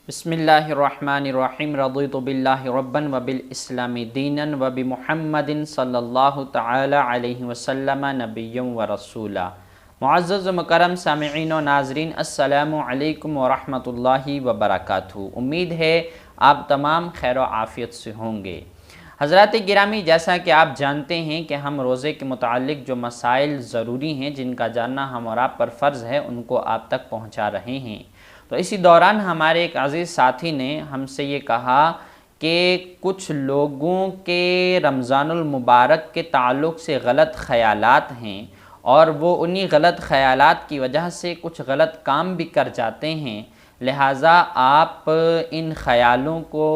بسم اللہ الرحمن الرحیم رضیت باللہ ربا وبالاسلام دینا وبمحمد صلی اللہ تعالی علیہ وسلم نبی و رسولا۔ معزز و مکرم سامعین و ناظرین، السلام علیکم ورحمۃ اللہ وبرکاتہ۔ امید ہے آپ تمام خیر و عافیت سے ہوں گے۔ حضرات گرامی، جیسا کہ آپ جانتے ہیں کہ ہم روزے کے متعلق جو مسائل ضروری ہیں جن کا جاننا ہم اور آپ پر فرض ہے ان کو آپ تک پہنچا رہے ہیں۔ تو اسی دوران ہمارے ایک عزیز ساتھی نے ہم سے یہ کہا کہ کچھ لوگوں کے رمضان المبارک کے تعلق سے غلط خیالات ہیں اور وہ انہی غلط خیالات کی وجہ سے کچھ غلط کام بھی کر جاتے ہیں، لہٰذا آپ ان خیالوں کو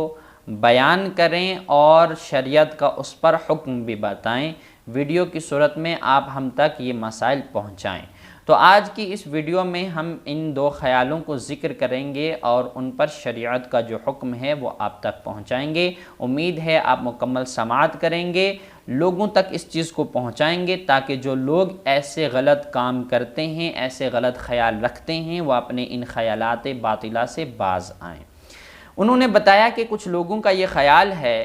بیان کریں اور شریعت کا اس پر حکم بھی بتائیں، ویڈیو کی صورت میں آپ ہم تک یہ مسائل پہنچائیں۔ تو آج کی اس ویڈیو میں ہم ان دو خیالوں کو ذکر کریں گے اور ان پر شریعت کا جو حکم ہے وہ آپ تک پہنچائیں گے۔ امید ہے آپ مکمل سماعت کریں گے، لوگوں تک اس چیز کو پہنچائیں گے تاکہ جو لوگ ایسے غلط کام کرتے ہیں، ایسے غلط خیال رکھتے ہیں، وہ اپنے ان خیالات باطلہ سے باز آئیں۔ انہوں نے بتایا کہ کچھ لوگوں کا یہ خیال ہے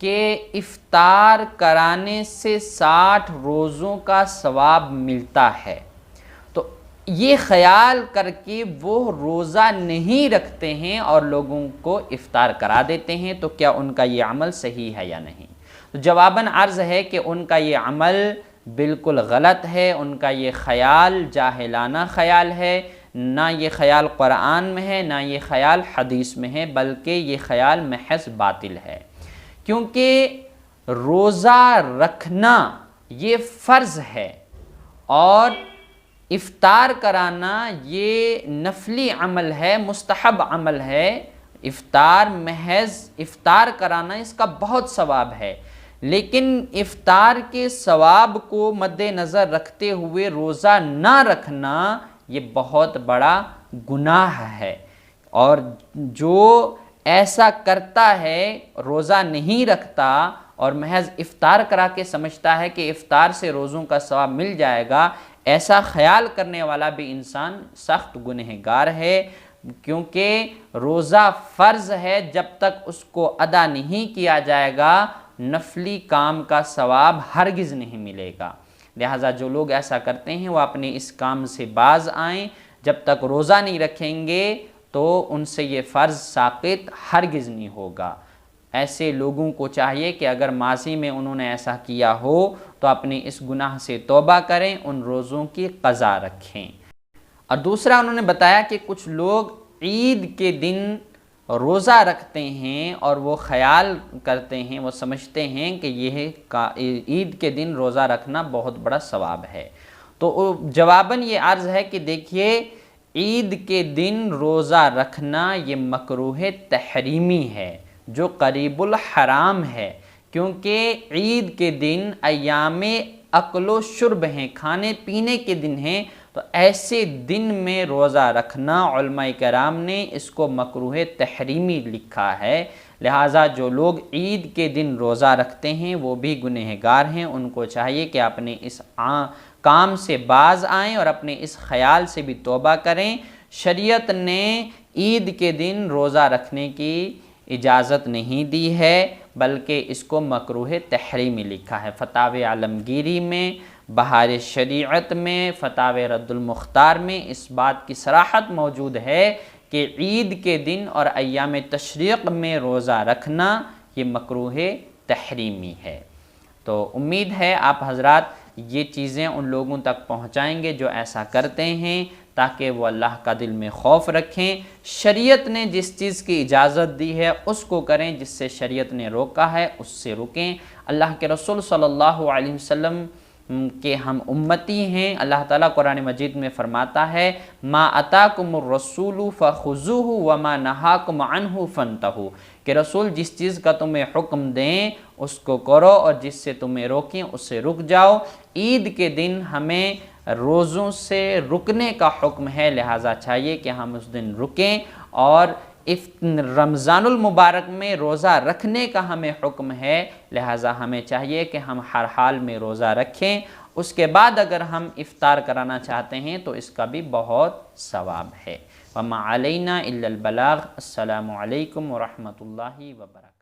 کہ افطار کرانے سے 60 روزوں کا ثواب ملتا ہے، تو یہ خیال کر کے وہ روزہ نہیں رکھتے ہیں اور لوگوں کو افطار کرا دیتے ہیں، تو کیا ان کا یہ عمل صحیح ہے یا نہیں؟ تو جواباً عرض ہے کہ ان کا یہ عمل بالکل غلط ہے، ان کا یہ خیال جاہلانہ خیال ہے، نہ یہ خیال قرآن میں ہے نہ یہ خیال حدیث میں ہے، بلکہ یہ خیال محض باطل ہے، کیونکہ روزہ رکھنا یہ فرض ہے اور افطار کرانا یہ نفلی عمل ہے، مستحب عمل ہے۔ محض افطار کرانا اس کا بہت ثواب ہے، لیکن افطار کے ثواب کو مد نظر رکھتے ہوئے روزہ نہ رکھنا یہ بہت بڑا گناہ ہے، اور جو ایسا کرتا ہے، روزہ نہیں رکھتا اور محض افطار کرا کے سمجھتا ہے کہ افطار سے روزوں کا ثواب مل جائے گا، ایسا خیال کرنے والا بھی انسان سخت گنہگار ہے، کیونکہ روزہ فرض ہے، جب تک اس کو ادا نہیں کیا جائے گا نفلی کام کا ثواب ہرگز نہیں ملے گا۔ لہٰذا جو لوگ ایسا کرتے ہیں وہ اپنے اس کام سے باز آئیں، جب تک روزہ نہیں رکھیں گے تو ان سے یہ فرض ساقط ہرگز نہیں ہوگا۔ ایسے لوگوں کو چاہیے کہ اگر ماضی میں انہوں نے ایسا کیا ہو تو اپنے اس گناہ سے توبہ کریں، ان روزوں کی قضا رکھیں۔ اور دوسرا انہوں نے بتایا کہ کچھ لوگ عید کے دن روزہ رکھتے ہیں اور وہ خیال کرتے ہیں، وہ سمجھتے ہیں کہ یہ عید کے دن روزہ رکھنا بہت بڑا ثواب ہے۔ تو جواباً یہ عرض ہے کہ دیکھیے، عید کے دن روزہ رکھنا یہ مکروہ تحریمی ہے جو قریب الحرام ہے، کیونکہ عید کے دن ایام اکل و شرب ہیں، کھانے پینے کے دن ہیں، تو ایسے دن میں روزہ رکھنا علماء کرام نے اس کو مکروہ تحریمی لکھا ہے۔ لہٰذا جو لوگ عید کے دن روزہ رکھتے ہیں وہ بھی گنہگار ہیں، ان کو چاہیے کہ اپنے اس کام سے باز آئیں اور اپنے اس خیال سے بھی توبہ کریں۔ شریعت نے عید کے دن روزہ رکھنے کی اجازت نہیں دی ہے، بلکہ اس کو مکروہ تحریمی لکھا ہے۔ فتاوی عالمگیری میں، بہار شریعت میں، فتاوی رد المختار میں اس بات کی صراحت موجود ہے کہ عید کے دن اور ایام تشریق میں روزہ رکھنا یہ مکروہ تحریمی ہے۔ تو امید ہے آپ حضرات یہ چیزیں ان لوگوں تک پہنچائیں گے جو ایسا کرتے ہیں، تاکہ وہ اللہ کا دل میں خوف رکھیں، شریعت نے جس چیز کی اجازت دی ہے اس کو کریں، جس سے شریعت نے روکا ہے اس سے رکیں۔ اللہ کے رسول صلی اللہ علیہ وسلم کہ ہم امتی ہیں، اللہ تعالیٰ قرآن مجید میں فرماتا ہے ما اتاکم الرسول فخذوہ وما نہاکم عنہ فانتہوا، کہ رسول جس چیز کا تمہیں حکم دیں اس کو کرو اور جس سے تمہیں روکیں اس سے رک جاؤ۔ عید کے دن ہمیں روزوں سے رکنے کا حکم ہے، لہٰذا چاہیے کہ ہم اس دن رکیں، اور رمضان المبارک میں روزہ رکھنے کا ہمیں حکم ہے، لہٰذا ہمیں چاہیے کہ ہم ہر حال میں روزہ رکھیں۔ اس کے بعد اگر ہم افطار کرانا چاہتے ہیں تو اس کا بھی بہت ثواب ہے۔ وما علینا الا البلاغ۔ السلام علیکم ورحمۃ اللہ وبرکاتہ۔